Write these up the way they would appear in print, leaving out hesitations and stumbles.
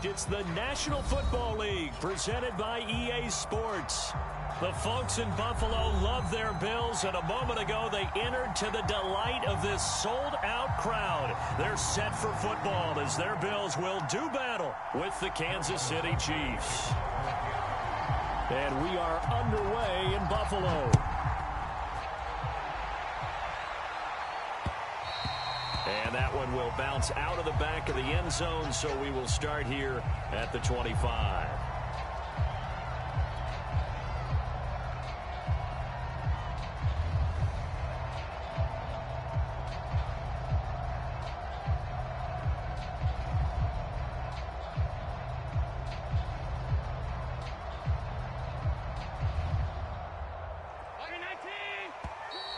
It's the National Football League presented by EA Sports. The folks in Buffalo love their Bills, and a moment ago they entered to the delight of this sold-out crowd. They're set for football as their Bills will do battle with the Kansas City Chiefs. And we are underway in Buffalo. And that one will bounce out of the back of the end zone, so we will start here at the 25.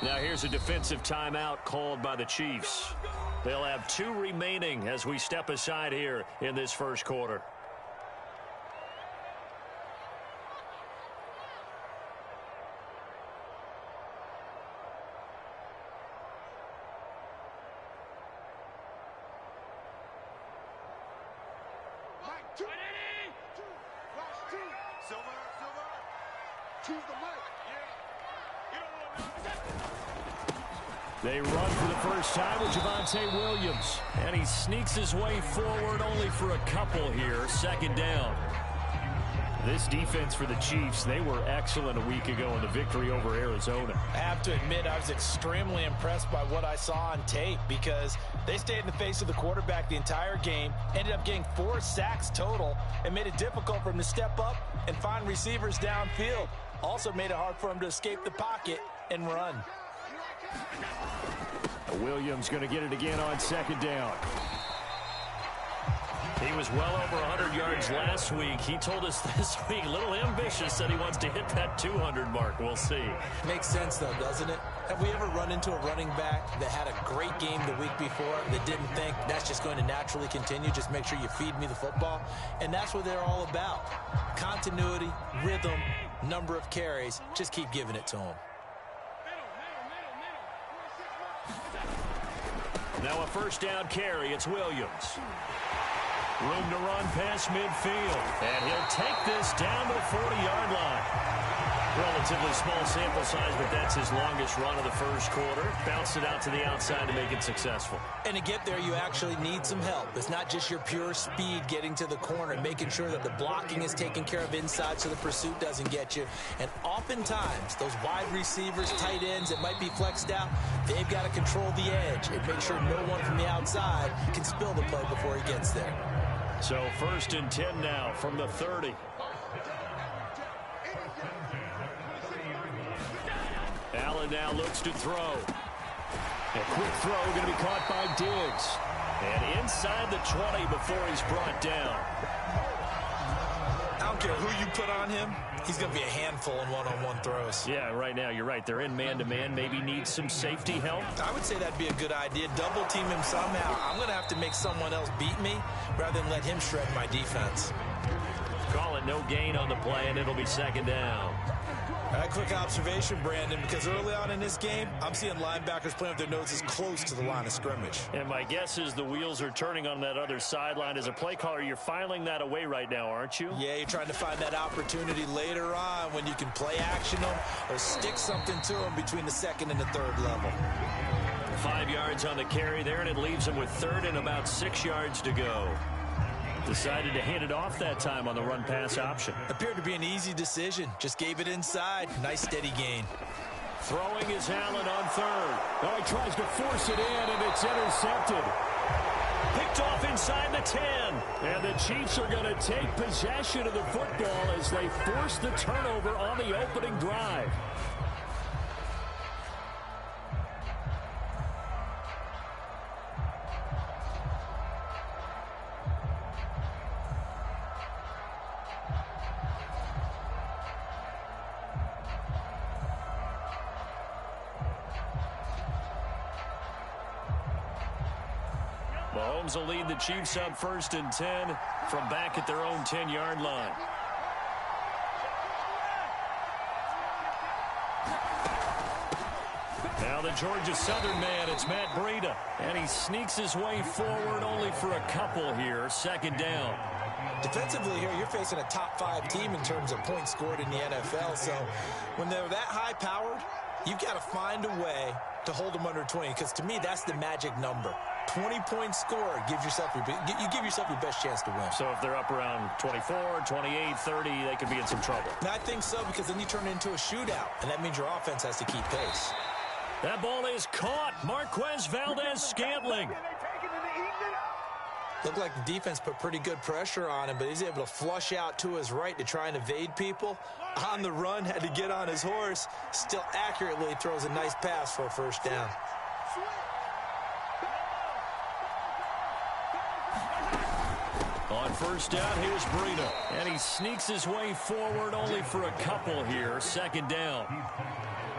Now here's a defensive timeout called by the Chiefs. They'll have 2 remaining as we step aside here in this first quarter. They run for the first time with Javonte Williams. And he sneaks his way forward only for a couple here. Second down. This defense for the Chiefs, they were excellent a week ago in the victory over Arizona. I have to admit, I was extremely impressed by what I saw on tape because they stayed in the face of the quarterback the entire game, ended up getting 4 sacks total, and made it difficult for him to step up and find receivers downfield. Also made it hard for him to escape the pocket and run. Williams going to get it again on second down. He was well over 100 yards last week. He told us this week, a little ambitious, that he wants to hit that 200 mark. We'll see. Makes sense, though, doesn't it? Have we ever run into a running back that had a great game the week before that didn't think that's just going to naturally continue? Just make sure you feed me the football. And that's what they're all about. Continuity, rhythm, number of carries. Just keep giving it to them. Now a first down carry. It's Williams. Room to run past midfield. And he'll take this down to the 40-yard line. Relatively small sample size, but that's his longest run of the first quarter. Bounced it out to the outside to make it successful. And to get there, you actually need some help. It's not just your pure speed getting to the corner, making sure that the blocking is taken care of inside so the pursuit doesn't get you. And oftentimes, those wide receivers, tight ends that might be flexed out, they've got to control the edge and make sure no one from the outside can spill the play before he gets there. So first and 10 now from the 30. Allen now looks to throw. A quick throw going to be caught by Diggs. And inside the 20 before he's brought down. I don't care who you put on him. He's going to be a handful in one-on-one throws. Yeah, right now, you're right. They're in man-to-man. Maybe need some safety help. I would say that'd be a good idea. Double team him somehow. I'm going to have to make someone else beat me rather than let him shred my defense. Call it no gain on the play, and it'll be second down. All right, quick observation, Brandon, because early on in this game, I'm seeing linebackers playing with their noses close to the line of scrimmage. And my guess is the wheels are turning on that other sideline. As a play caller, you're filing that away right now, aren't you? Yeah, you're trying to find that opportunity later on when you can play action them or stick something to them between the second and the third level. 5 yards on the carry there, and it leaves them with third and about 6 yards to go. Decided to hand it off that time on the run-pass option. Appeared to be an easy decision. Just gave it inside. Nice steady gain. Throwing is Allen on third. Oh, he tries to force it in, and it's intercepted. Picked off inside the 10. And the Chiefs are going to take possession of the football as they force the turnover on the opening drive. Mahomes will lead the Chiefs up first and 10 from back at their own 10-yard line. Now the Georgia Southern man, it's Matt Breida. And he sneaks his way forward only for a couple here. Second down. Defensively here, you're facing a top-5 team in terms of points scored in the NFL. So when they're that high-powered, you've got to find a way to hold them under 20, because to me, that's the magic number. 20 points scored, you give yourself your best chance to win. So if they're up around 24, 28, 30, they could be in some trouble. And I think so, because then you turn it into a shootout, and that means your offense has to keep pace. That ball is caught. Marquez Valdez-Scantling. Looked like the defense put pretty good pressure on him, but he's able to flush out to his right to try and evade people. On the run, had to get on his horse. Still accurately throws a nice pass for a first down. On first down, here's Breida. And he sneaks his way forward only for a couple here. Second down.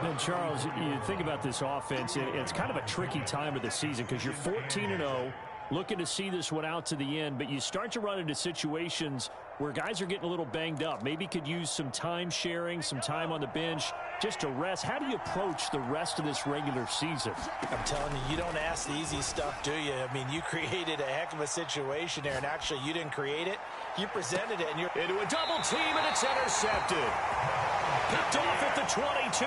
And Charles, you think about this offense, it's kind of a tricky time of the season because you're 14-0. Looking to see this one out to the end, but you start to run into situations where guys are getting a little banged up. Maybe could use some time sharing, some time on the bench just to rest. How do you approach the rest of this regular season? I'm telling you, you don't ask the easy stuff, do you? I mean, you created a heck of a situation there, and actually you didn't create it. You presented it, and you're into a double team, and it's intercepted. Picked off at the 22.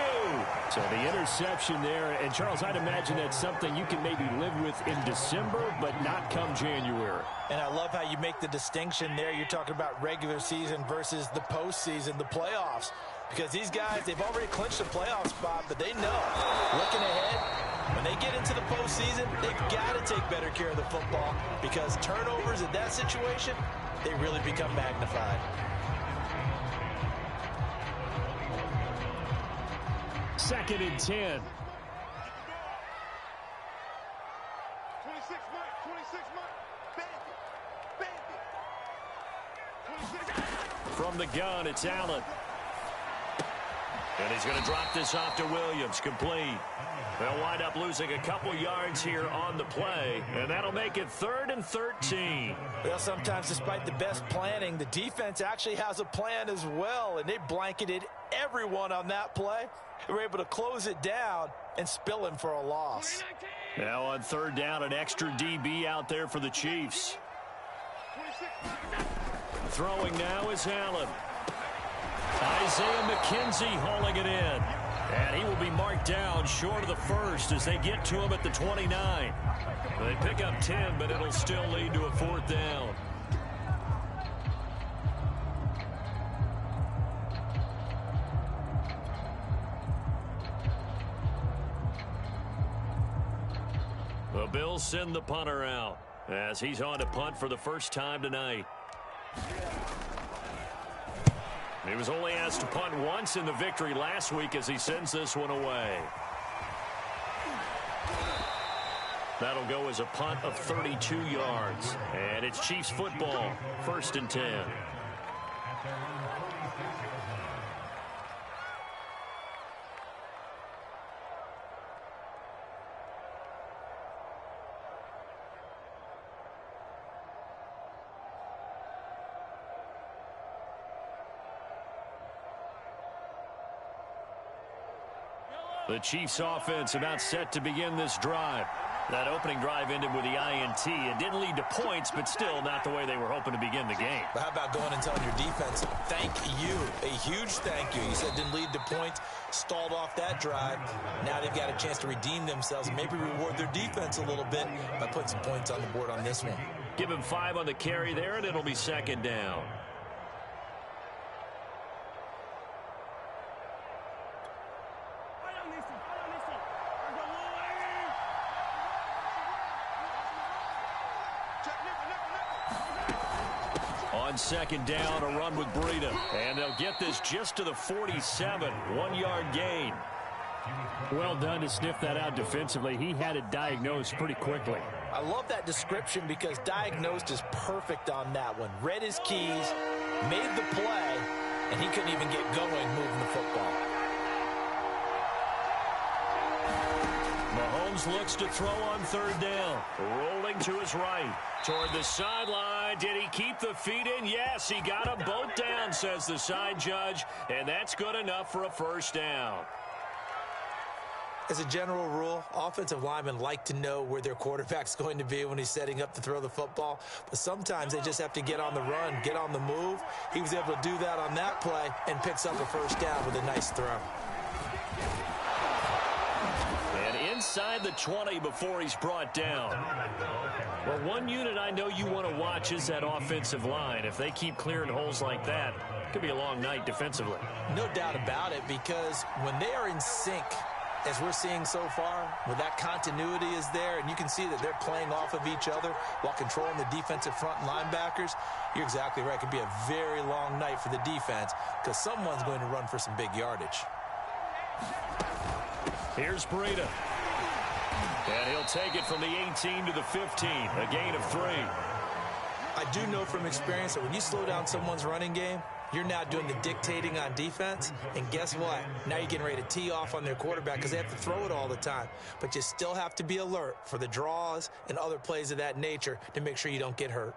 So the interception there, and Charles, I'd imagine that's something you can maybe live with in December, but not come January. And I love how you make the distinction there. You're talking about regular season versus the postseason, the playoffs. Because these guys, they've already clinched a playoff spot, but they know, looking ahead, when they get into the postseason, they've got to take better care of the football, because turnovers in that situation, they really become magnified. Second and 10. 26 From the gun, it's Allen. And he's going to drop this off to Williams. Complete. They'll wind up losing a couple yards here on the play, and that'll make it 3rd and 13. Well, sometimes despite the best planning, the defense actually has a plan as well, and they blanketed everyone on that play. They were able to close it down and spill him for a loss. Now on 3rd down, an extra DB out there for the Chiefs. Throwing now is Allen. Isaiah McKenzie hauling it in. And he will be marked down short of the first as they get to him at the 29. They pick up 10, but it'll still lead to a 4th down. The Bills send the punter out as he's on to punt for the first time tonight. He was only asked to punt once in the victory last week as he sends this one away. That'll go as a punt of 32 yards. And it's Chiefs football, 1st and 10. The Chiefs offense about set to begin this drive. That opening drive ended with the INT. It didn't lead to points, but still not the way they were hoping to begin the game. But how about going and telling your defense, thank you, a huge thank you. You said didn't lead to points, stalled off that drive. Now they've got a chance to redeem themselves and maybe reward their defense a little bit by putting some points on the board on this one. Give him 5 on the carry there, and it'll be 2nd down. On 2nd down, a run with Breida. And they'll get this just to the 47. 1-yard gain. Well done to sniff that out defensively. He had it diagnosed pretty quickly. I love that description because diagnosed is perfect on that one. Read his keys, made the play, and he couldn't even get going moving the football. Mahomes looks to throw on 3rd down. Rolling to his right. Toward the sideline. Did he keep the feet in? Yes, he got them both down, says the side judge. And that's good enough for a 1st down. As a general rule, offensive linemen like to know where their quarterback's going to be when he's setting up to throw the football. But sometimes they just have to get on the run, get on the move. He was able to do that on that play and picks up a first down with a nice throw. And inside the 20 before he's brought down. Well, one unit I know you want to watch is that offensive line. If they keep clearing holes like that, it could be a long night defensively. No doubt about it, because when they are in sync, as we're seeing so far, when that continuity is there, and you can see that they're playing off of each other while controlling the defensive front linebackers, you're exactly right. It could be a very long night for the defense because someone's going to run for some big yardage. Here's Breida. And he'll take it from the 18 to the 15, a gain of 3. I do know from experience that when you slow down someone's running game, you're now doing the dictating on defense, and guess what? Now you're getting ready to tee off on their quarterback because they have to throw it all the time. But you still have to be alert for the draws and other plays of that nature to make sure you don't get hurt.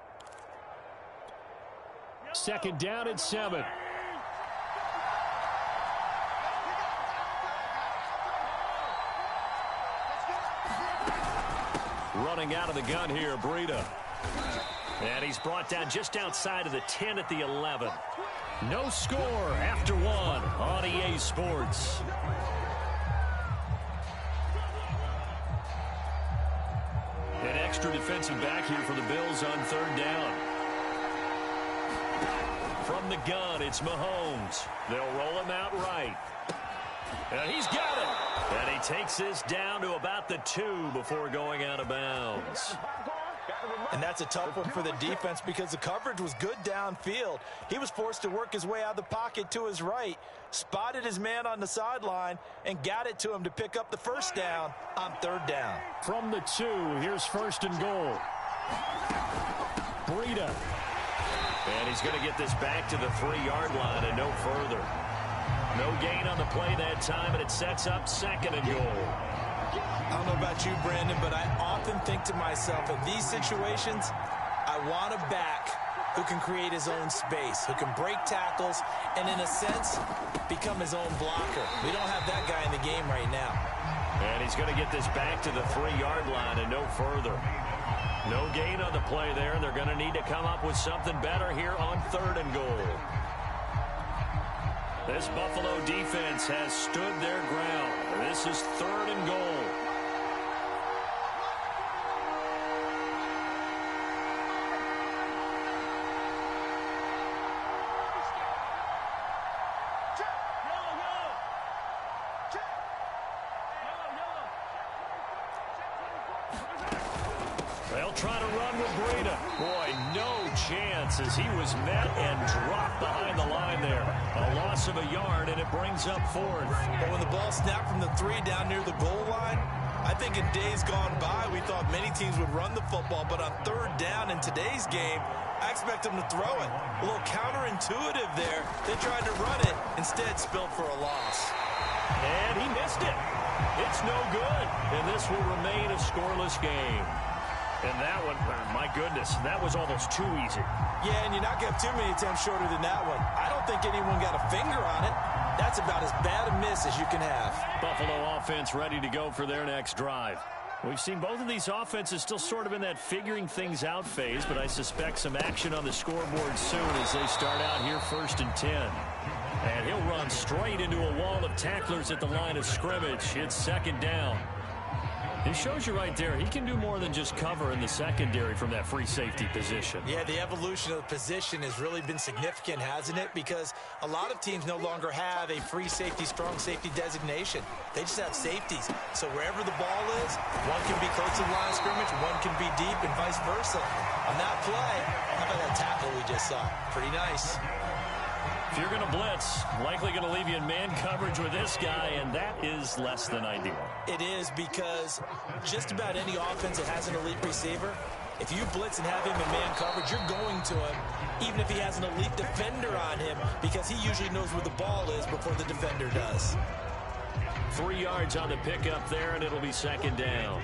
Second down and 7. Running out of the gun here, Breida. And he's brought down just outside of the 10 at the 11. No score after 1 on EA Sports. An extra defensive back here for the Bills on third down. From the gun, it's Mahomes. They'll roll him out right. And he's got it. And he takes this down to about the 2 before going out of bounds. And that's a tough one for the defense because the coverage was good downfield. He was forced to work his way out of the pocket to his right, spotted his man on the sideline, and got it to him to pick up the first down on third down. From the 2, here's first and goal. Breida. And he's going to get this back to the 3-yard line and no further. No gain on the play that time, and it sets up second and goal. I don't know about you, Brandon, but I often think to myself, in these situations, I want a back who can create his own space, who can break tackles, and in a sense, become his own blocker. We don't have that guy in the game right now. And he's going to get this back to the 3-yard line and no further. No gain on the play there, and they're going to need to come up with something better here on third and goal. This Buffalo defense has stood their ground. This is third and goal. They'll try to run with Breida. Boy, no chance as he was met and dropped behind the line there. A loss of a yard, and it brings up fourth. But when the ball snapped from the 3 down near the goal line, I think in days gone by, we thought many teams would run the football, but on third down in today's game, I expect them to throw it. A little counterintuitive there. They tried to run it, instead spilled for a loss. And he missed it. It's no good, and this will remain a scoreless game. And that one, my goodness, that was almost too easy. Yeah, and you're not going to have too many attempts shorter than that one. I don't think anyone got a finger on it. That's about as bad a miss as you can have. Buffalo offense ready to go for their next drive. We've seen both of these offenses still sort of in that figuring things out phase, but I suspect some action on the scoreboard soon as they start out here first and 10. And he'll run straight into a wall of tacklers at the line of scrimmage. It's second down. It shows you right there, he can do more than just cover in the secondary from that free safety position. Yeah, the evolution of the position has really been significant, hasn't it? Because a lot of teams no longer have a free safety, strong safety designation. They just have safeties. So wherever the ball is, one can be close to the line of scrimmage, one can be deep, and vice versa. On that play, how about that tackle we just saw? Pretty nice. If you're going to blitz, likely going to leave you in man coverage with this guy, and that is less than ideal. It is, because just about any offense that has an elite receiver, if you blitz and have him in man coverage, you're going to him, even if he has an elite defender on him, because he usually knows where the ball is before the defender does. 3 yards on the pickup there, and it'll be second down.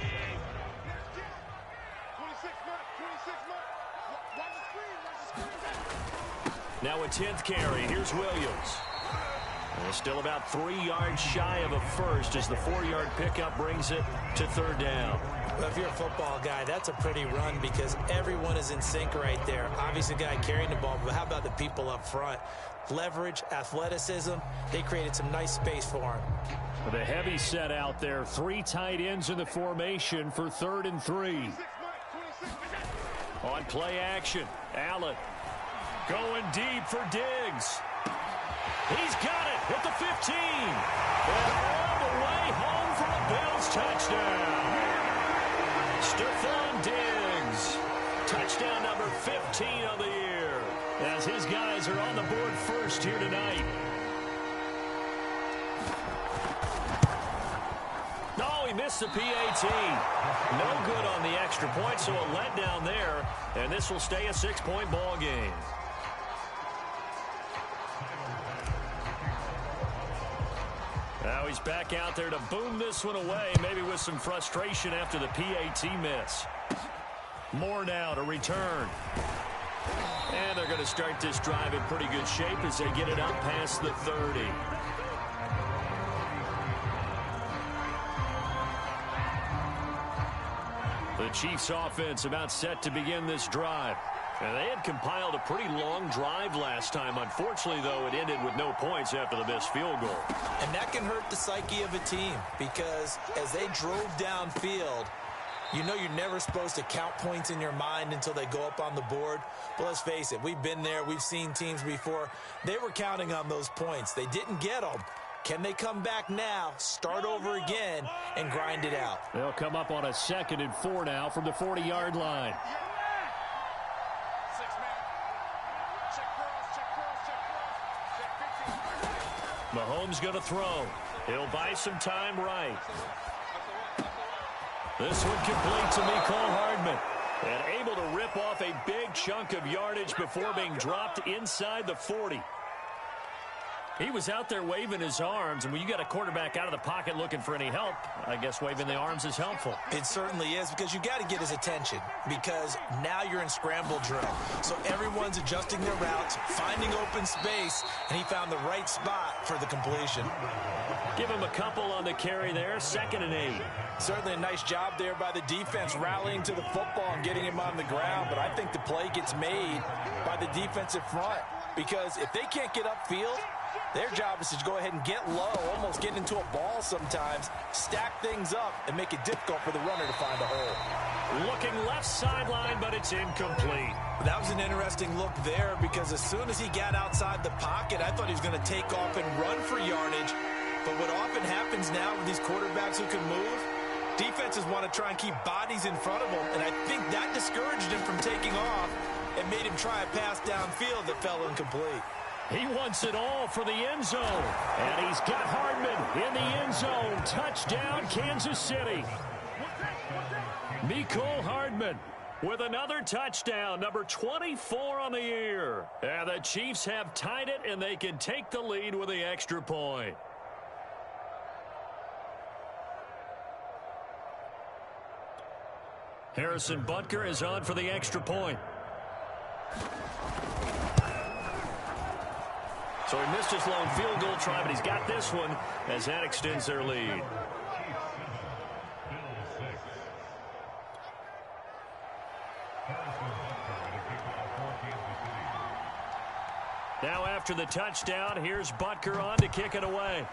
26 Now a 10th carry. Here's Williams. Well, still about 3 yards shy of a first as the 4-yard pickup brings it to third down. Well, if you're a football guy, that's a pretty run because everyone is in sync right there. Obviously, the guy carrying the ball, but how about the people up front? Leverage, athleticism, they created some nice space for him. The heavy set out there. 3 tight ends in the formation for 3rd and 3. On play action, Allen going deep for Diggs. He's got it at the 15. And all the way home for a Bills touchdown. Stephon Diggs. Touchdown number 15 of the year. As his guys are on the board first here tonight. No, he missed the PAT. No good on the extra point, so a letdown there. And this will stay a 6-point ball game. Now he's back out there to boom this one away, maybe with some frustration after the PAT miss. More now to return. And they're going to start this drive in pretty good shape as they get it up past the 30. The Chiefs offense about set to begin this drive. And they had compiled a pretty long drive last time. Unfortunately, though, it ended with no points after the missed field goal. And that can hurt the psyche of a team because as they drove downfield, you know you're never supposed to count points in your mind until they go up on the board. But let's face it, we've been there. We've seen teams before. They were counting on those points. They didn't get them. Can they come back now, start over again, and grind it out? They'll come up on a 2nd and 4 now from the 40-yard line. Mahomes going to throw. He'll buy some time right. This one complete to Mecole Hardman. And able to rip off a big chunk of yardage before being dropped inside the 40. He was out there waving his arms, and when you got a quarterback out of the pocket looking for any help, I guess waving the arms is helpful. It certainly is because you got to get his attention because now you're in scramble drill. So everyone's adjusting their routes, finding open space, and he found the right spot for the completion. Give him a couple on the carry there, 2nd and 8. Certainly a nice job there by the defense rallying to the football and getting him on the ground, but I think the play gets made by the defensive front because if they can't get upfield, their job is to go ahead and get low, almost get into a ball sometimes, stack things up, and make it difficult for the runner to find a hole. Looking left sideline, but it's incomplete. That was an interesting look there because as soon as he got outside the pocket, I thought he was going to take off and run for yardage. But what often happens now with these quarterbacks who can move, defenses want to try and keep bodies in front of them, and I think that discouraged him from taking off and made him try a pass downfield that fell incomplete. He wants it all for the end zone. And he's got Hardman in the end zone. Touchdown, Kansas City. Mecole Hardman with another touchdown, number 24 on the year. And the Chiefs have tied it, and they can take the lead with the extra point. Harrison Butker is on for the extra point. So he missed his long field goal try, but he's got this one as that extends their lead. Now after the touchdown, here's Butker on to kick it away.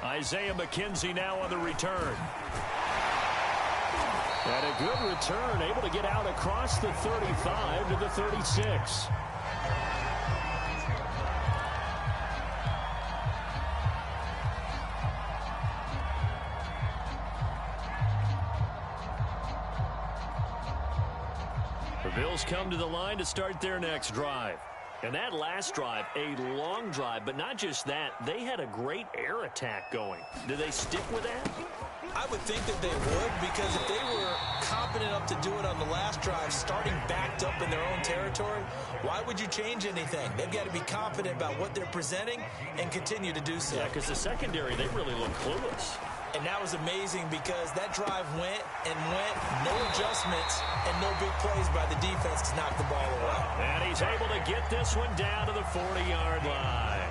Isaiah McKenzie now on the return. And a good return, able to get out across the 35 to the 36. The Bills come to the line to start their next drive. And that last drive, a long drive, but not just that, they had a great air attack going. Do they stick with that? I would think that they would because if they were confident enough to do it on the last drive, starting backed up in their own territory, why would you change anything? They've got to be confident about what they're presenting and continue to do so. Yeah, because the secondary, they really look clueless. And that was amazing because that drive went and went, no adjustments and no big plays by the defense to knock the ball away. And he's able to get this one down to the 40-yard line.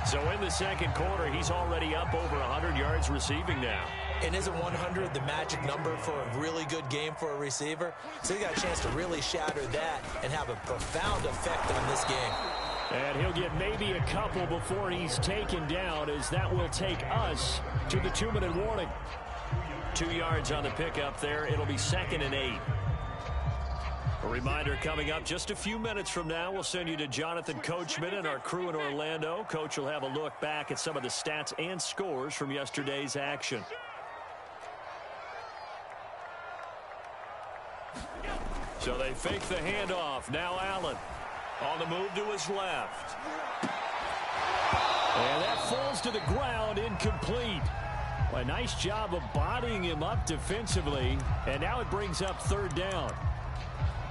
So in the second quarter, he's already up over 100 yards receiving now. And isn't 100 the magic number for a really good game for a receiver? So he got a chance to really shatter that and have a profound effect on this game. And he'll get maybe a couple before he's taken down, as that will take us to the 2-minute warning. 2 yards on the pickup there. It'll be 2nd and 8. A reminder coming up just a few minutes from now. We'll send you to Jonathan Coachman and our crew in Orlando. Coach will have a look back at some of the stats and scores from yesterday's action. So they fake the handoff. Now Allen on the move to his left. And that falls to the ground, incomplete. A nice job of bodying him up defensively. And now it brings up 3rd down.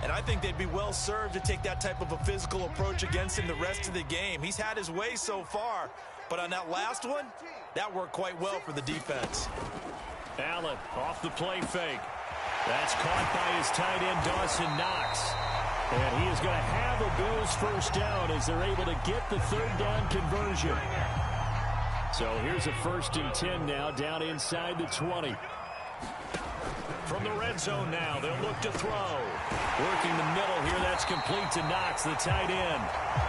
And I think they'd be well served to take that type of a physical approach against him the rest of the game. He's had his way so far. But on that last one, that worked quite well for the defense. Allen off the play fake. That's caught by his tight end, Dawson Knox. And he is going to have a Bills first down as they're able to get the 3rd down conversion. So here's a 1st and 10 now, down inside the 20. From the red zone now, they'll look to throw. Working the middle here, that's complete to Knox, the tight end.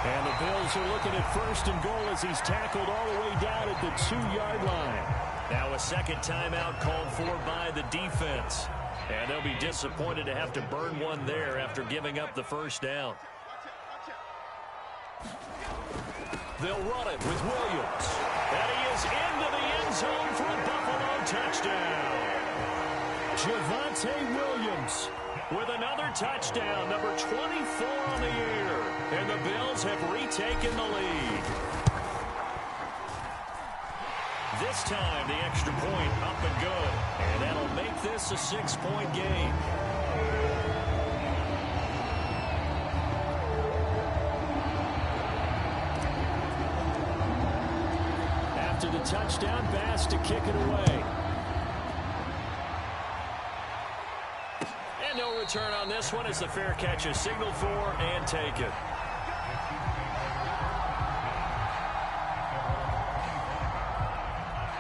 And the Bills are looking at 1st and goal as he's tackled all the way down at the 2-yard line. Now a second timeout called for by the defense. And they'll be disappointed to have to burn one there after giving up the 1st down. They'll run it with Williams. And he is into the end zone for a Buffalo touchdown. Javonte Williams with another touchdown, number 24 on the year. And the Bills have retaken the lead. This time, the extra point up and good. And that'll make this a 6-point game. After the touchdown, Bass to kick it away. And no return on this one as the fair catch is signaled for and taken.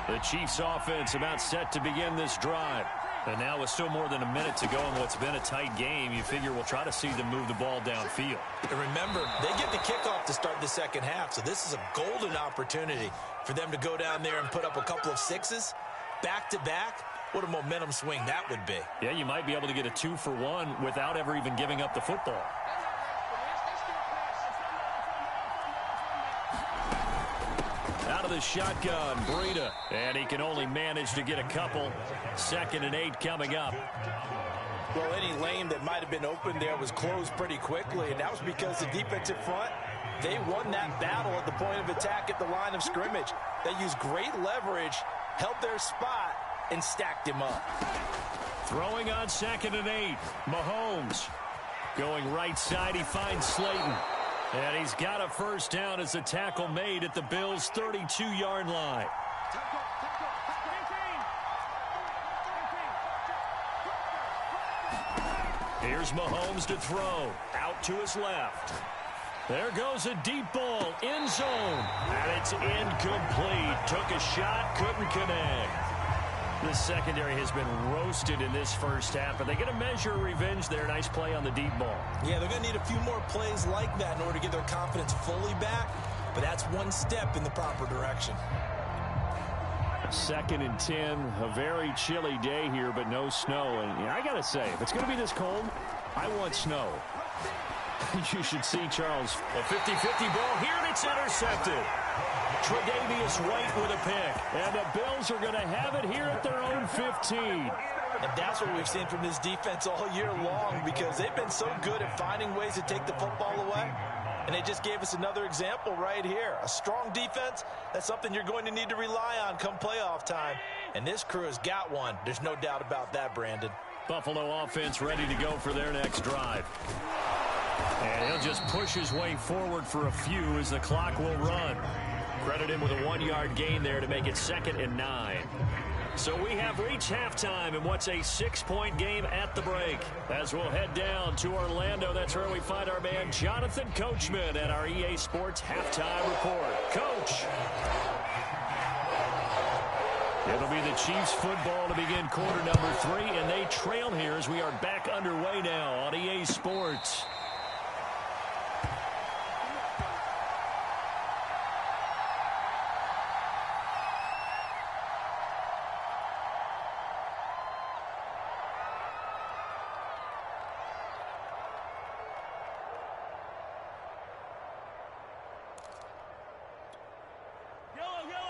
The Chiefs offense about set to begin this drive. And now with still more than a minute to go in what's been a tight game, you figure we'll try to see them move the ball downfield. And remember, they get the kickoff to start the second half, so this is a golden opportunity for them to go down there and put up a couple of 6s back-to-back. What a momentum swing that would be. Yeah, you might be able to get a 2-for-1 without ever even giving up the football. Out of the shotgun, Breida. And he can only manage to get a couple. 2nd and 8 coming up. Well, any lane that might have been open there was closed pretty quickly, and that was because the defensive front, they won that battle at the point of attack at the line of scrimmage. They used great leverage, held their spot, and stacked him up. Throwing on 2nd and 8. Mahomes going right side. He finds Slayton. And he's got a first down as the tackle made at the Bills' 32-yard line. Here's Mahomes to throw. Out to his left. There goes a deep ball. End zone. And it's incomplete. Took a shot. Couldn't connect. The secondary has been roasted in this first half, but they get a measure of revenge there. Nice play on the deep ball. Yeah, they're going to need a few more plays like that in order to get their confidence fully back, but that's one step in the proper direction. 2nd and 10, a very chilly day here, but no snow. And I got to say, if it's going to be this cold, I want snow. You should see Charles. A 50-50 ball here, and it's intercepted. Tre'Davious White with a pick. And the Bills are going to have it here at their own 15. And that's what we've seen from this defense all year long, because they've been so good at finding ways to take the football away. And they just gave us another example right here. A strong defense, that's something you're going to need to rely on come playoff time. And this crew has got one. There's no doubt about that, Brandon. Buffalo offense ready to go for their next drive. And he'll just push his way forward for a few as the clock will run. Credit him with a 1-yard gain there to make it 2nd and 9. So we have reached halftime in what's a 6-point game at the break. As we'll head down to Orlando, that's where we find our man Jonathan Coachman at our EA Sports Halftime Report. Coach. It'll be the Chiefs football to begin quarter number 3, and they trail here as we are back underway now on EA Sports.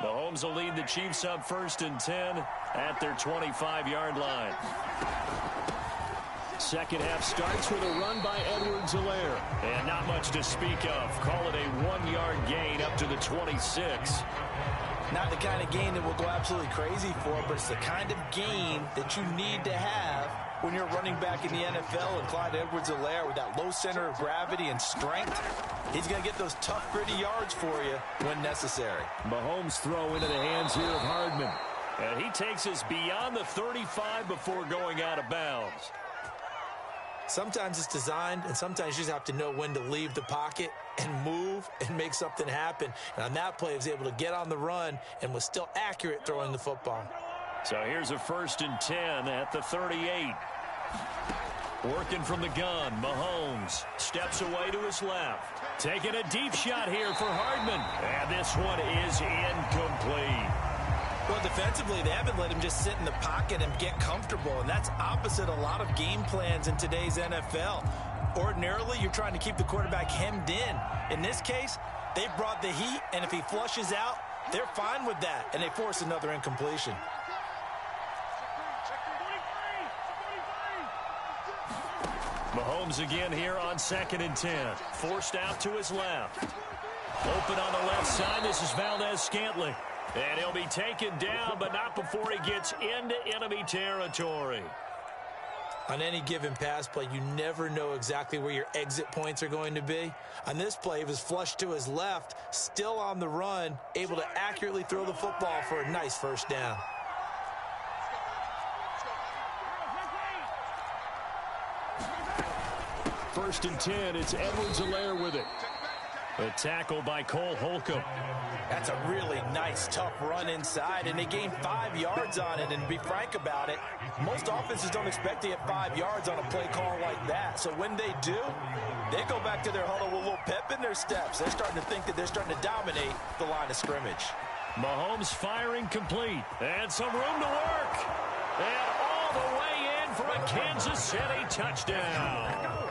Mahomes will lead the Chiefs up 1st and 10 at their 25-yard line. Second half starts with a run by Edwards-Helaire. And not much to speak of. Call it a 1-yard gain up to the 26. Not the kind of gain that will go absolutely crazy for, but it's the kind of gain that you need to have when you're running back in the NFL. And Clyde Edwards-Helaire, with that low center of gravity and strength, he's going to get those tough, gritty yards for you when necessary. Mahomes throw into the hands here of Hardman. And he takes us beyond the 35 before going out of bounds. Sometimes it's designed, and sometimes you just have to know when to leave the pocket and move and make something happen. And on that play, he was able to get on the run and was still accurate throwing the football. So here's a 1st and 10 at the 38. Working from the gun, Mahomes steps away to his left. Taking a deep shot here for Hardman. And this one is incomplete. Well, defensively, they haven't let him just sit in the pocket and get comfortable, and that's opposite a lot of game plans in today's NFL. Ordinarily, you're trying to keep the quarterback hemmed in. In this case, they brought the heat, and if he flushes out, they're fine with that, and they force another incompletion. Mahomes again here on 2nd and 10. Forced out to his left. Open on the left side. This is Valdez-Scantling. And he'll be taken down, but not before he gets into enemy territory. On any given pass play, you never know exactly where your exit points are going to be. On this play, he was flushed to his left, still on the run, able to accurately throw the football for a nice 1st down. First and 10, it's Edwards-Helaire with it. A tackle by Cole Holcomb. That's a really nice, tough run inside, and they gained 5 yards on it. And to be frank about it, most offenses don't expect to get 5 yards on a play call like that. So when they do, they go back to their huddle with a little pep in their steps. They're starting to think that they're starting to dominate the line of scrimmage. Mahomes firing complete. And some room to work. And all the way in for a Kansas City touchdown.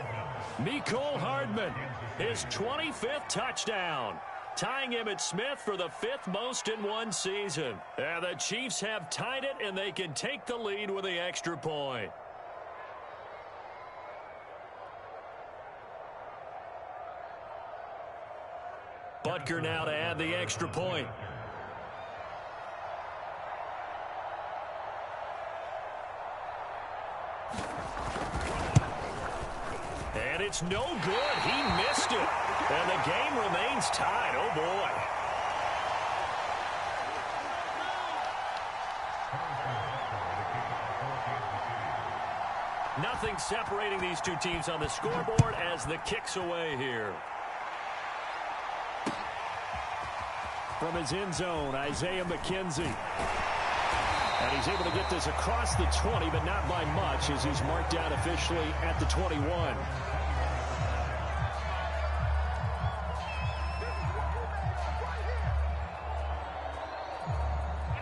Mecole Hardman, his 25th touchdown, tying Emmitt Smith for the 5th most in one season. And the Chiefs have tied it, and they can take the lead with the extra point. Butker now to add the extra point. And it's no good. He missed it. And the game remains tied. Oh, boy. Nothing separating these two teams on the scoreboard as the kick's away here. From his end zone, Isaiah McKenzie. And he's able to get this across the 20, but not by much, as he's marked down officially at the 21.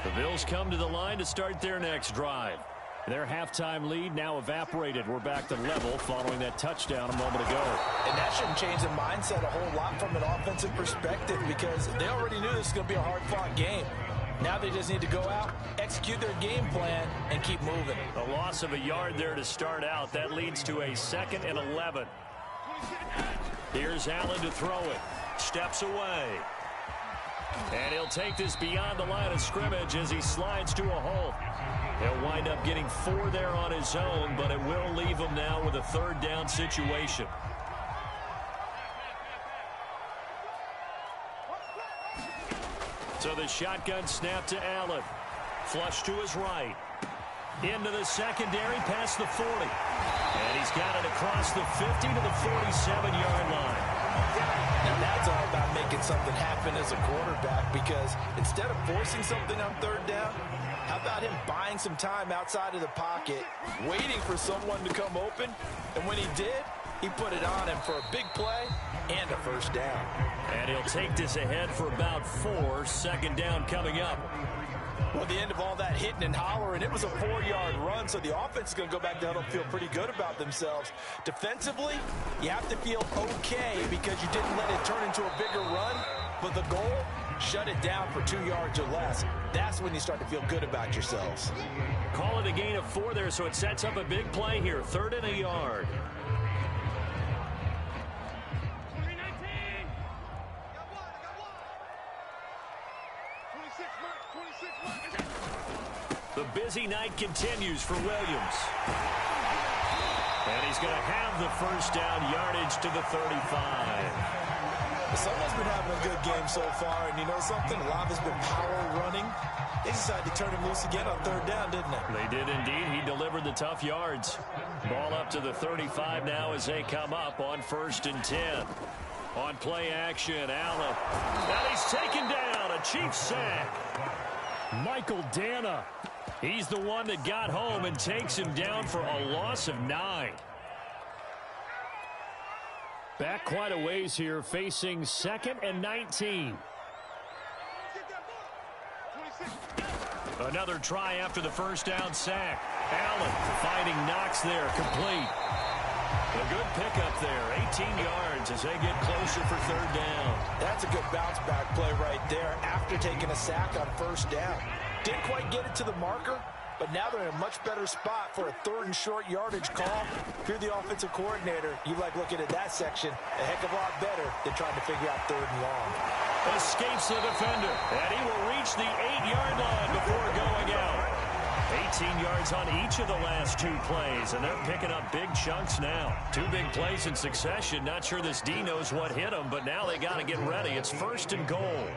The Bills come to the line to start their next drive. Their halftime lead now evaporated. We're back to level following that touchdown a moment ago. And that shouldn't change the mindset a whole lot from an offensive perspective, because they already knew this was going to be a hard-fought game. Now they just need to go out, execute their game plan, and keep moving. A loss of a yard there to start out. That leads to a 2nd and 11. Here's Allen to throw it. Steps away. And he'll take this beyond the line of scrimmage as he slides to a halt. He'll wind up getting 4 there on his own, but it will leave him now with a 3rd down situation. So the shotgun snap to Allen. Flush to his right. Into the secondary, past the 40. And he's got it across the 50 to the 47-yard line. And that's all about making something happen as a quarterback, because instead of forcing something on third down, how about him buying some time outside of the pocket, waiting for someone to come open, and when he did, he put it on him for a big play and a first down. And he'll take this ahead for about 4. Second down coming up. Well, at the end of all that hitting and hollering, it was a 4-yard run, so the offense is going to go back down and feel pretty good about themselves. Defensively, you have to feel okay because you didn't let it turn into a bigger run, but the goal, shut it down for 2 yards or less. That's when you start to feel good about yourselves. Call it a gain of 4 there, so it sets up a big play here. 3rd and a yard. The busy night continues for Williams. And he's going to have the first down, yardage to the 35. Someone's been having a good game so far, and you know something? A lot has been power running. They decided to turn him loose again on 3rd down, didn't they? They did indeed. He delivered the tough yards. Ball up to the 35 now as they come up on 1st and 10. On play action, Allen. Now he's taken down, a Chiefs sack. Michael Dana. He's the one that got home and takes him down for a loss of 9. Back quite a ways here, facing 2nd and 19. Another try after the first down sack. Allen finding Knox there, complete. A good pickup there, 18 yards as they get closer for 3rd down. That's a good bounce back play right there after taking a sack on 1st down. Didn't quite get it to the marker, but now they're in a much better spot for a 3rd and short yardage call. If you're the offensive coordinator, you like looking at that section a heck of a lot better than trying to figure out 3rd and long. Escapes the defender, and he will reach the 8-yard line before going out. 18 yards on each of the last 2 plays, and they're picking up big chunks now. 2 big plays in succession. Not sure this D knows what hit them, but now they got to get ready. It's 1st and goal.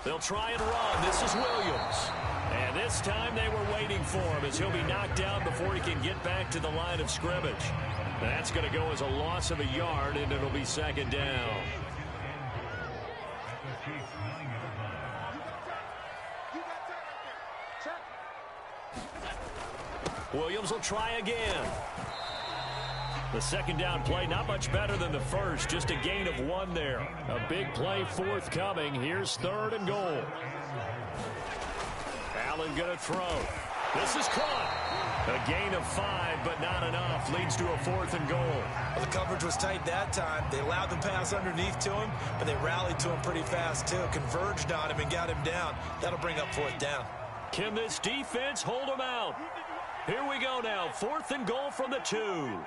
They'll try and run. This is Williams. And this time they were waiting for him as he'll be knocked down before he can get back to the line of scrimmage. That's going to go as a loss of a yard, and it'll be 2nd down. Williams will try again. The 2nd down play, not much better than the first, just a gain of 1 there. A big play forthcoming. Here's 3rd and goal. Allen going to throw. This is caught. A gain of 5, but not enough. Leads to a 4th and goal. Well, the coverage was tight that time. They allowed the pass underneath to him, but they rallied to him pretty fast, too. Converged on him and got him down. That'll bring up 4th down. Can this defense hold him out? Here we go now. 4th and goal from the 2.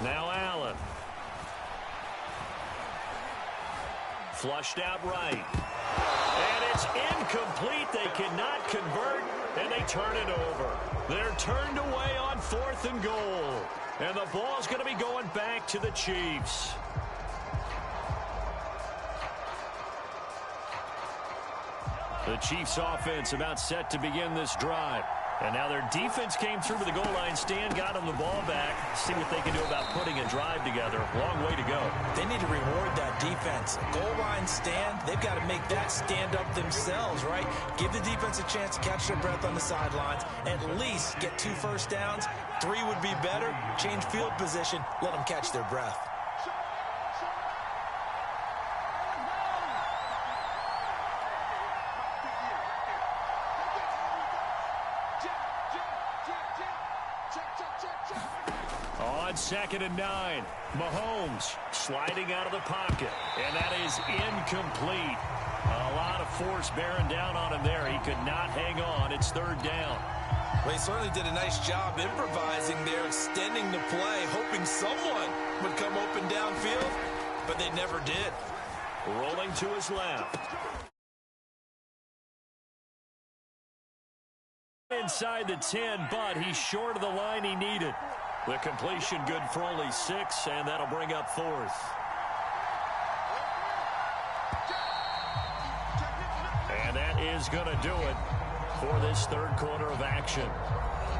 Now Allen. Flushed out right. And it's incomplete. They cannot convert, and they turn it over. They're turned away on 4th and goal. And the ball's going to be going back to the Chiefs. The Chiefs offense about set to begin this drive. And now their defense came through to the goal line stand, got them the ball back. See what they can do about putting a drive together. Long way to go. They need to reward that defense. Goal line stand, they've got to make that stand up themselves, right? Give the defense a chance to catch their breath on the sidelines. At least get 2 first downs. 3 would be better. Change field position. Let them catch their breath. On 2nd and 9, Mahomes sliding out of the pocket, and that is incomplete. A lot of force bearing down on him there. He could not hang on. It's 3rd down. Well, he certainly did a nice job improvising there, extending the play, hoping someone would come open downfield, but they never did. Rolling to his left. Inside the 10, but he's short of the line he needed. The completion good for only 6, and that'll bring up 4th. is going to do it for this third quarter of action.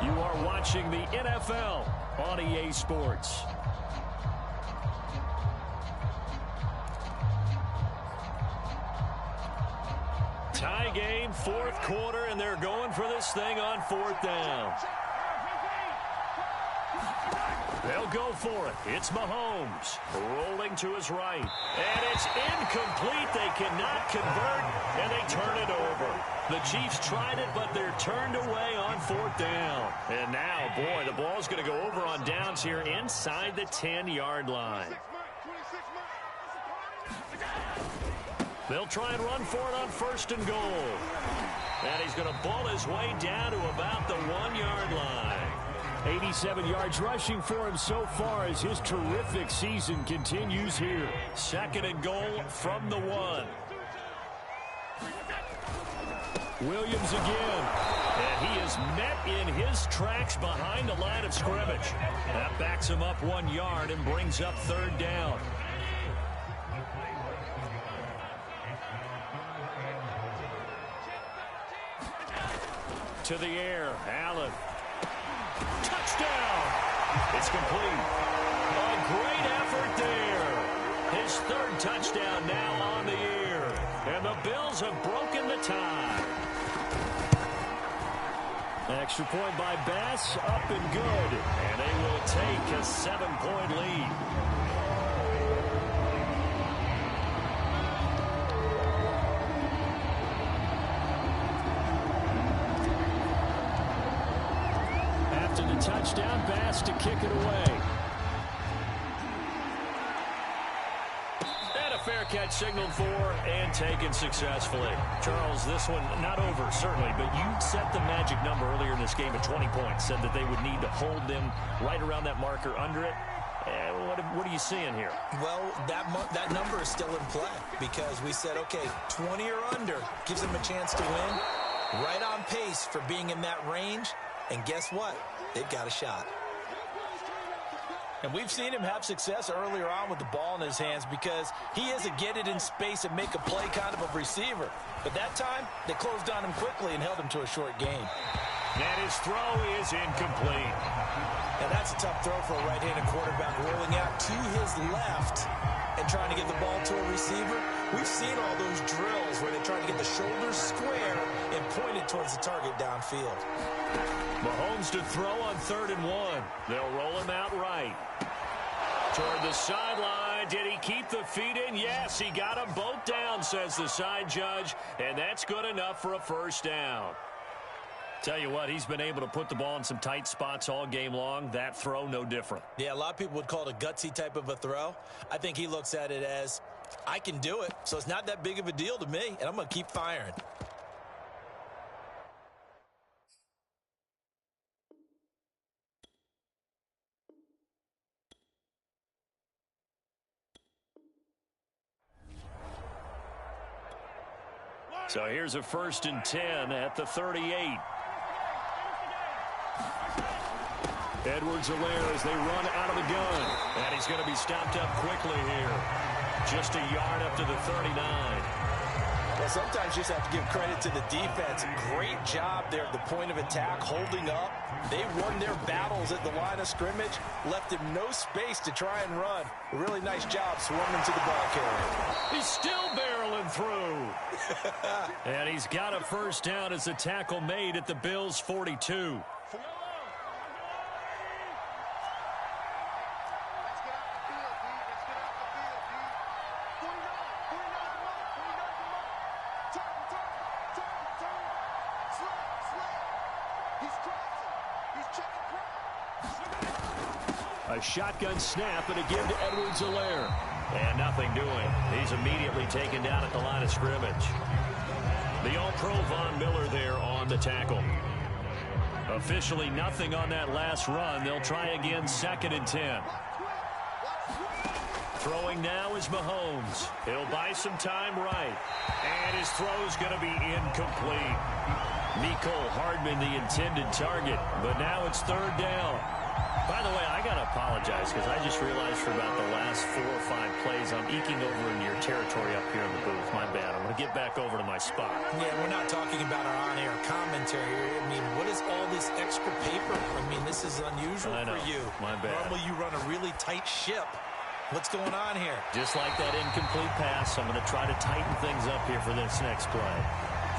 You are watching the NFL on EA Sports. Tie game, fourth quarter, and they're going for this thing on fourth down. They'll go for it. It's Mahomes rolling to his right. And it's incomplete. They cannot convert, and they turn it over. The Chiefs tried it, but they're turned away on fourth down. And now, boy, the ball's going to go over on downs here inside the 10-yard line. They'll try and run for it on first and goal. And he's going to ball his way down to about the 1-yard line. 87 yards rushing for him so far as his terrific season continues here. Second and goal from the 1. Williams again. And he is met in his tracks behind the line of scrimmage. That backs him up 1 yard and brings up third down. To the air, Allen. Touchdown! It's complete. A great effort there. His third touchdown now on the year. And the Bills have broken the tie. Extra point by Bass, up and good. And they will take a 7-point lead. Touchdown, Bass to kick it away. And a fair catch signaled for and taken successfully. Charles, this one not over, certainly, but you set the magic number earlier in this game at 20 points. Said that they would need to hold them right around that marker under it. What are you seeing here? Well, that number is still in play because we said, okay, 20 or under gives them a chance to win. Right on pace for being in that range. And guess what? They've got a shot. And we've seen him have success earlier on with the ball in his hands because he is a get it in space and make a play kind of a receiver. But that time, they closed on him quickly and held him to a short gain. And his throw is incomplete. And that's a tough throw for a right-handed quarterback rolling out to his left and trying to get the ball to a receiver. We've seen all those drills where they try to get the shoulders square and point it towards the target downfield. Mahomes to throw on 3rd and 1. They'll roll him out right. Toward the sideline. Did he keep the feet in? Yes, he got them both down, says the side judge. And that's good enough for a first down. Tell you what, he's been able to put the ball in some tight spots all game long. That throw, no different. Yeah, a lot of people would call it a gutsy type of a throw. I think he looks at it as, I can do it, so it's not that big of a deal to me, and I'm going to keep firing. So here's a 1st and 10 at the 38. Edwards-Helaire as they run out of the gun. And he's going to be stopped up quickly here. Just a yard up to the 39. Well, sometimes you just have to give credit to the defense. Great job there at the point of attack, holding up. They won their battles at the line of scrimmage, left him no space to try and run. A really nice job swarming to the ball carrier. He's still barreling through. And he's got a first down as the tackle made at the Bills' 42. A shotgun snap and a give to Edwards-Helaire. And nothing doing. He's immediately taken down at the line of scrimmage. The All-Pro Von Miller there on the tackle. Officially nothing on that last run. They'll try again 2nd and 10. Throwing now is Mahomes. He'll buy some time right. And his throw's going to be incomplete. Mecole Hardman the intended target. But now it's 3rd down. By the way, I got to apologize because I just realized for about the last 4 or 5 plays, I'm eking over into your territory up here in the booth. My bad. I'm going to get back over to my spot. Yeah, we're not talking about our on-air commentary here. I mean, what is all this extra paper? I mean, this is unusual for you. My bad. Normally you run a really tight ship. What's going on here? Just like that incomplete pass, I'm going to try to tighten things up here for this next play.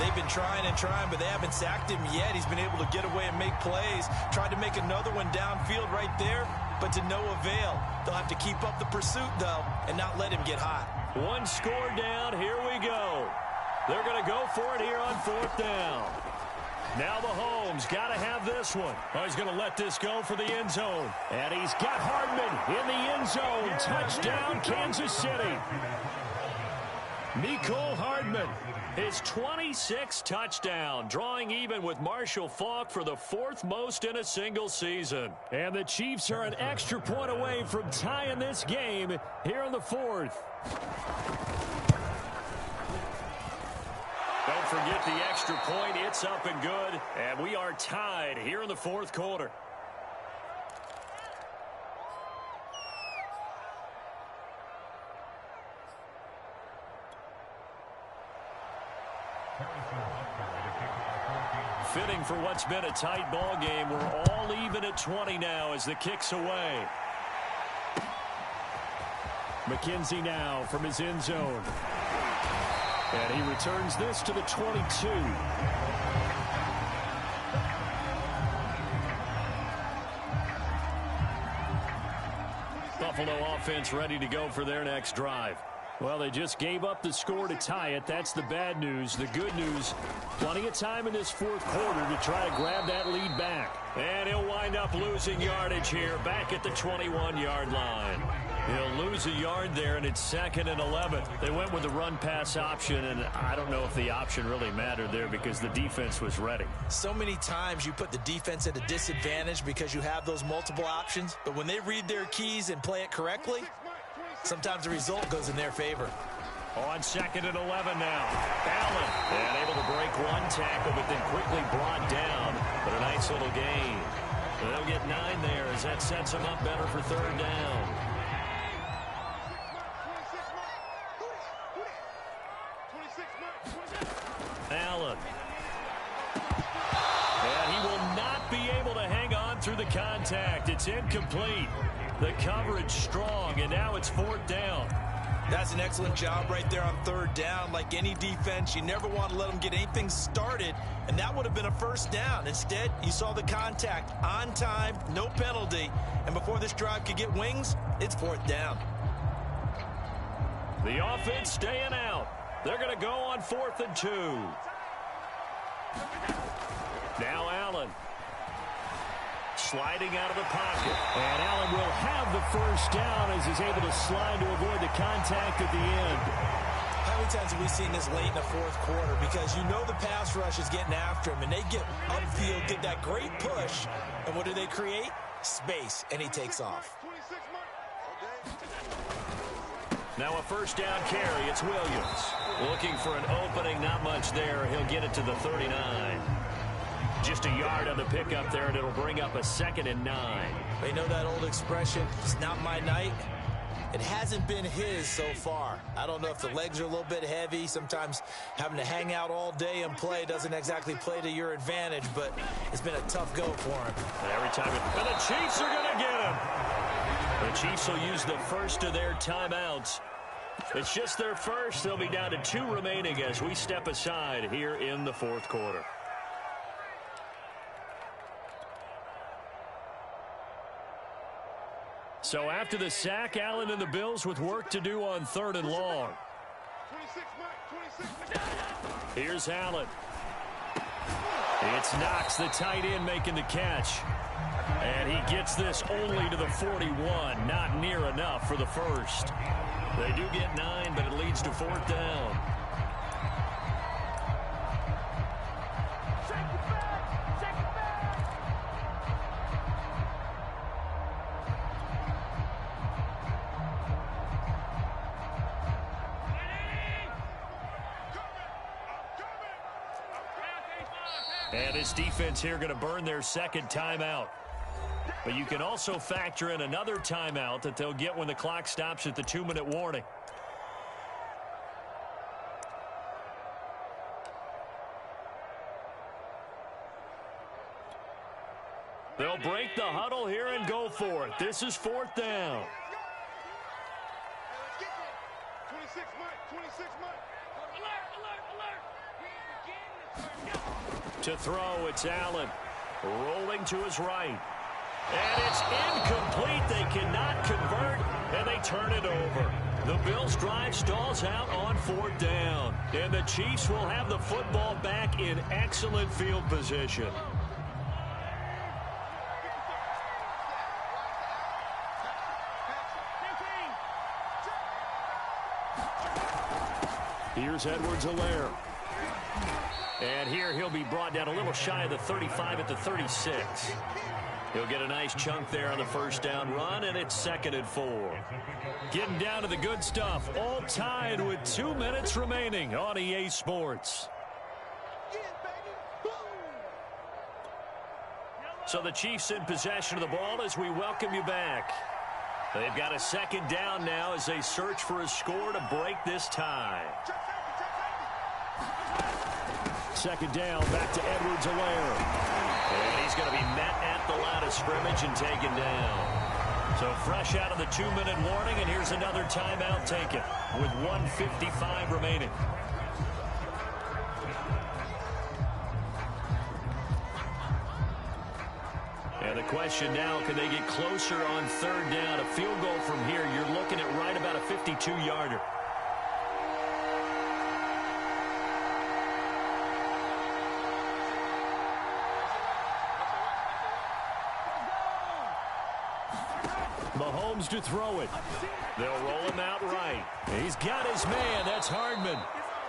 They've been trying and trying, but they haven't sacked him yet. He's been able to get away and make plays. Tried to make another one downfield right there, but to no avail. They'll have to keep up the pursuit, though, and not let him get hot. One score down. Here we go. They're going to go for it here on 4th down. Now Mahomes got to have this one. Oh, he's going to let this go for the end zone. And he's got Hardman in the end zone. Touchdown, Kansas City. Mecole Hardman, his 26th touchdown, drawing even with Marshall Faulk for the 4th most in a single season. And the Chiefs are an extra point away from tying this game here in the 4th. Don't forget the extra point. It's up and good. And we are tied here in the 4th quarter. Fitting for what's been a tight ball game. We're all even at 20 now as the kick's away. McKenzie now from his end zone. And he returns this to the 22. Buffalo offense ready to go for their next drive. Well, they just gave up the score to tie it. That's the bad news. The good news, plenty of time in this 4th quarter to try to grab that lead back. And he'll wind up losing yardage here back at the 21-yard line. He'll lose a yard there, and it's 2nd and 11. They went with the run-pass option, and I don't know if the option really mattered there because the defense was ready. So many times you put the defense at a disadvantage because you have those multiple options, but when they read their keys and play it correctly, sometimes the result goes in their favor. On 2nd and 11 now. Allen, and able to break one tackle, but then quickly brought down. But a nice little gain. They'll get 9 there as that sets them up better for 3rd down. Allen. And he will not be able to hang on through the contact. It's incomplete. The coverage strong, and now it's 4th down. That's an excellent job right there on 3rd down. Like any defense, you never want to let them get anything started, and that would have been a 1st down. Instead, you saw the contact on time, no penalty, and before this drive could get wings, it's 4th down. The offense staying out. They're going to go on 4th and 2. Now Allen. Sliding out of the pocket. And Allen will have the 1st down as he's able to slide to avoid the contact at the end. How many times have we seen this late in the 4th quarter? Because you know the pass rush is getting after him, and they get upfield, get that great push, and what do they create? Space, and he takes off. Now a 1st down carry. It's Williams. Looking for an opening. Not much there. He'll get it to the 39. Just a yard on the pickup there, and it'll bring up a 2nd and 9. They know that old expression, it's not my night. It hasn't been his so far. I don't know if the legs are a little bit heavy. Sometimes having to hang out all day and play doesn't exactly play to your advantage, but it's been a tough go for him. And every time, and the Chiefs are going to get him. The Chiefs will use the first of their timeouts. It's just their first. They'll be down to 2 remaining as we step aside here in the 4th quarter. So after the sack, Allen and the Bills with work to do on 3rd and long. Here's Allen. It's Knox, the tight end, making the catch. And he gets this only to the 41. Not near enough for the 1st. They do get 9, but it leads to 4th down. And this defense here going to burn their 2nd timeout. But you can also factor in another timeout that they'll get when the clock stops at the 2-minute warning. They'll break the huddle here and go for it. This is 4th down. Let's get there. 26 Mike. 26 Mike. Alert. To throw, it's Allen. Rolling to his right. And it's incomplete. They cannot convert, and they turn it over. The Bills' drive stalls out on 4th down. And the Chiefs will have the football back in excellent field position. Here's Edwards-Helaire. And here he'll be brought down a little shy of the 35 at the 36. He'll get a nice chunk there on the first down run, and it's 2nd and 4. Getting down to the good stuff, all tied with 2 minutes remaining on EA Sports. So the Chiefs in possession of the ball as we welcome you back. They've got a 2nd down now as they search for a score to break this tie. 2nd down, back to Edwards-Helaire. And he's going to be met at the line of scrimmage and taken down. So fresh out of the 2-minute warning, and here's another timeout taken with 1:55 remaining. And the question now, can they get closer on 3rd down? A field goal from here, you're looking at right about a 52-yarder. Mahomes to throw it. They'll roll him out right. He's got his man. That's Hardman.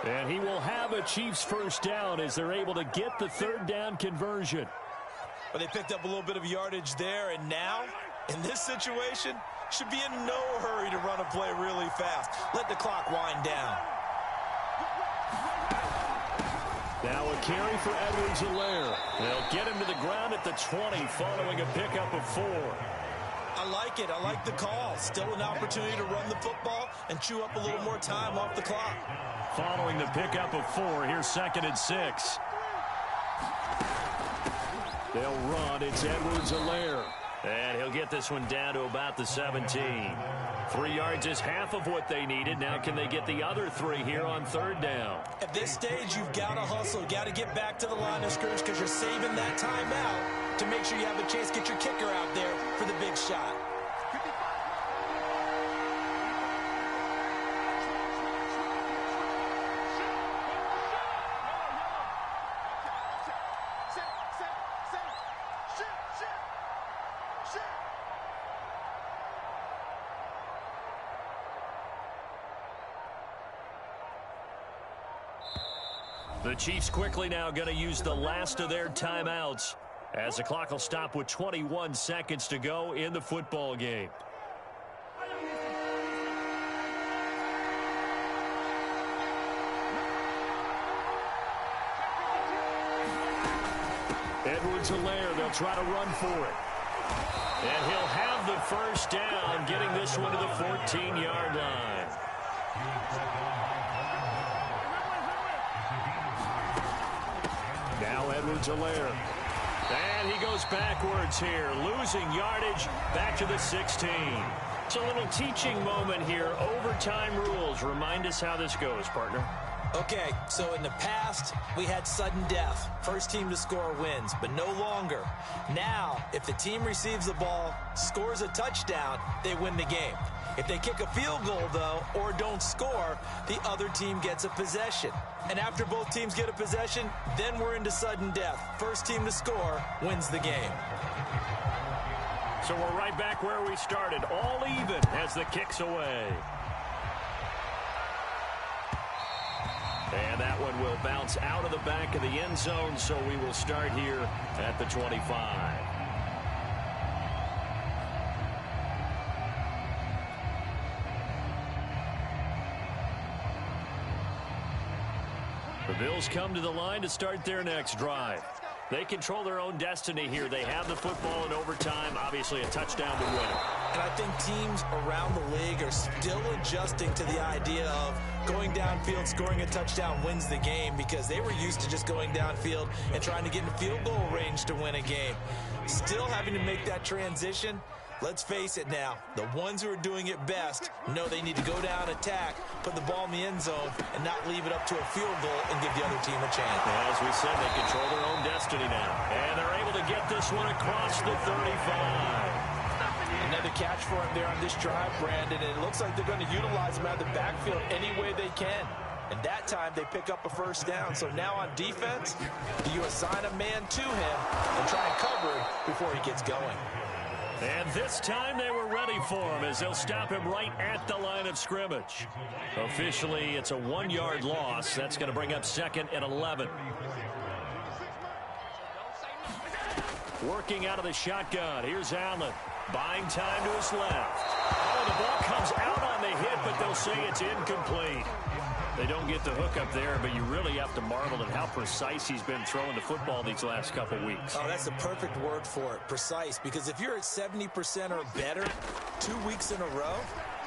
And he will have a Chiefs first down as they're able to get the 3rd down conversion. But they picked up a little bit of yardage there, and now, in this situation, should be in no hurry to run a play really fast. Let the clock wind down. Now a carry for Edwards-Helaire. They'll get him to the ground at the 20 following a pickup of 4. I like it. I like the call. Still an opportunity to run the football and chew up a little more time off the clock. Following the pickup of 4, here's 2nd and 6. They'll run. It's Edwards-Helaire. And he'll get this one down to about the 17. 3 yards is half of what they needed. Now can they get the other 3 here on 3rd down? At this stage, you've got to hustle. Got to get back to the line of scrimmage because you're saving that time out to make sure you have a chance to get your kicker out there for the big shot. The Chiefs quickly now going to use the last of their timeouts as the clock will stop with 21 seconds to go in the football game. Edwards-Helaire, they'll try to run for it. And he'll have the first down, getting this one to the 14-yard line. Now Edwards-Helaire. And he goes backwards here, losing yardage back to the 16. It's a little teaching moment here. Overtime rules. Remind us how this goes, partner. Okay, so in the past, we had sudden death. First team to score wins, but no longer. Now, if the team receives the ball, scores a touchdown, they win the game. If they kick a field goal, though, or don't score, the other team gets a possession. And after both teams get a possession, then we're into sudden death. First team to score wins the game. So we're right back where we started, all even as the kick's away. And that one will bounce out of the back of the end zone, so we will start here at the 25. The Bills come to the line to start their next drive. They control their own destiny here. They have the football in overtime. Obviously, a touchdown would win it. And I think teams around the league are still adjusting to the idea of going downfield, scoring a touchdown wins the game, because they were used to just going downfield and trying to get in field goal range to win a game. Still having to make that transition. Let's face it now, the ones who are doing it best know they need to go down, attack, put the ball in the end zone, and not leave it up to a field goal and give the other team a chance. As we said, they control their own destiny now. And they're able to get this one across the 35. Another catch for him there on this drive, Brandon. And it looks like they're going to utilize him out of the backfield any way they can. And that time they pick up a first down. So now on defense, you assign a man to him and try and cover him before he gets going. And this time they were ready for him as they'll stop him right at the line of scrimmage. Officially, it's a 1-yard loss. That's going to bring up 2nd and 11. Working out of the shotgun. Here's Allen. Buying time to his left. Oh, the ball comes out on the hit, but they'll say it's incomplete. They don't get the hook up there, but you really have to marvel at how precise he's been throwing the football these last couple weeks. Oh, that's the perfect word for it, precise, because if you're at 70% or better 2 weeks in a row,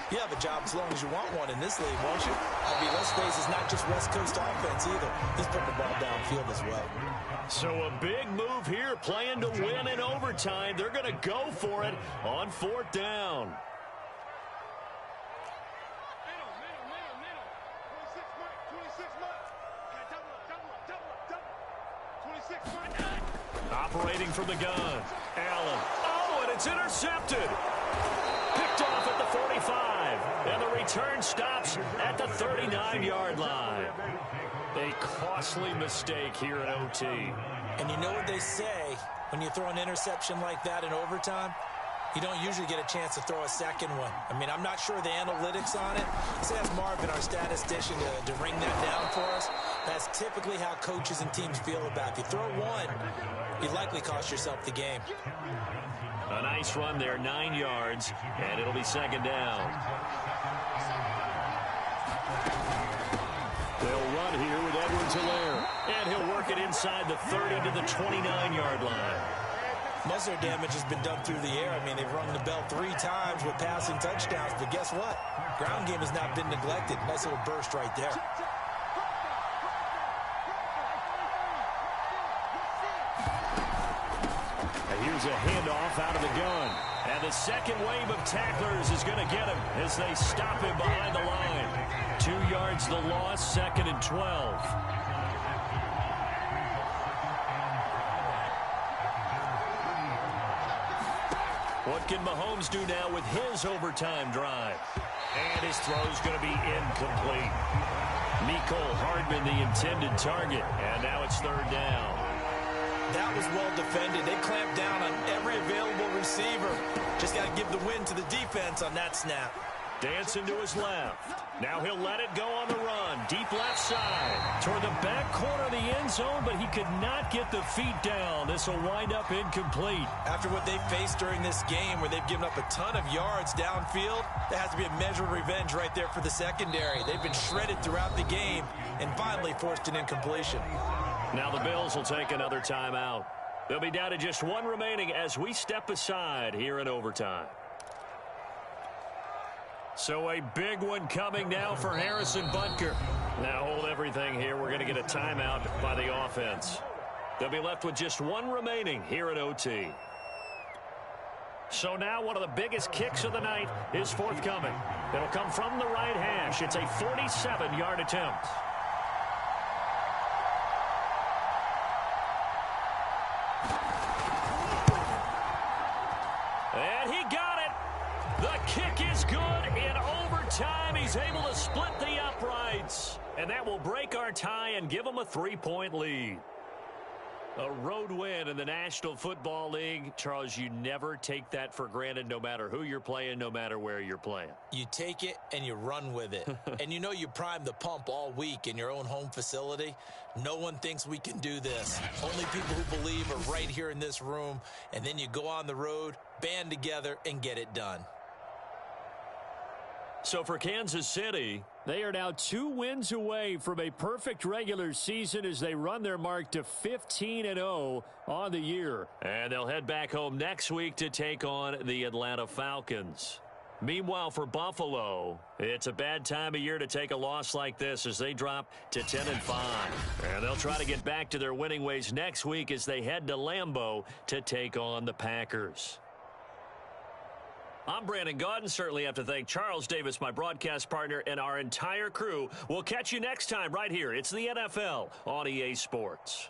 you have a job as long as you want one in this league, won't you? I mean, let's face it, it's not just West Coast offense either. He's putting the ball downfield as well. So a big move here, playing to win in overtime. They're going to go for it on 4th down. Operating from the gun. Allen. Oh, and it's intercepted. Picked off at the 45. And the return stops at the 39-yard line. A costly mistake here in OT. And you know what they say, when you throw an interception like that in overtime, you don't usually get a chance to throw a second one. I mean, I'm not sure the analytics on it. Let's ask Marvin, our statistician, to ring that down for us. That's typically how coaches and teams feel about it. If you throw one, you likely cost yourself the game. A nice run there, 9 yards, and it'll be 2nd down. They'll run here with Edwards-Helaire, and he'll work it inside the 30 to the 29-yard line. Most of their damage has been done through the air. I mean, they've rung the bell 3 times with passing touchdowns, but guess what? Ground game has not been neglected. Nice little burst right there. And here's a handoff out of the gun. And the second wave of tacklers is going to get him as they stop him behind the line. 2 yards the loss, 2nd and 12. What can Mahomes do now with his overtime drive? And his throw's going to be incomplete. Mecole Hardman, the intended target. And now it's 3rd down. That was well defended. They clamped down on every available receiver. Just got to give the win to the defense on that snap. Dancing to his left. Now he'll let it go on the run. Deep left side. Toward the back corner of the end zone, but he could not get the feet down. This will wind up incomplete. After what they faced during this game, where they've given up a ton of yards downfield, there has to be a measure of revenge right there for the secondary. They've been shredded throughout the game and finally forced an incompletion. Now the Bills will take another timeout. They'll be down to just 1 remaining as we step aside here in overtime. So a big one coming now for Harrison Butker. Now hold everything here. We're going to get a timeout by the offense. They'll be left with just 1 remaining here at OT. So now one of the biggest kicks of the night is forthcoming. It'll come from the right hash. It's a 47-yard attempt. And he got it. The kick is good. In overtime, he's able to split the uprights. And that will break our tie and give him a 3-point lead. A road win in the National Football League. Charles, you never take that for granted, no matter who you're playing, no matter where you're playing. You take it and you run with it. And you know you prime the pump all week in your own home facility. No one thinks we can do this. Only people who believe are right here in this room. And then you go on the road, band together, and get it done. So for Kansas City, they are now 2 wins away from a perfect regular season as they run their mark to 15-0 on the year. And they'll head back home next week to take on the Atlanta Falcons. Meanwhile, for Buffalo, it's a bad time of year to take a loss like this as they drop to 10-5. And they'll try to get back to their winning ways next week as they head to Lambeau to take on the Packers. I'm Brandon Gaudin. Certainly have to thank Charles Davis, my broadcast partner, and our entire crew. We'll catch you next time right here. It's the NFL on EA Sports.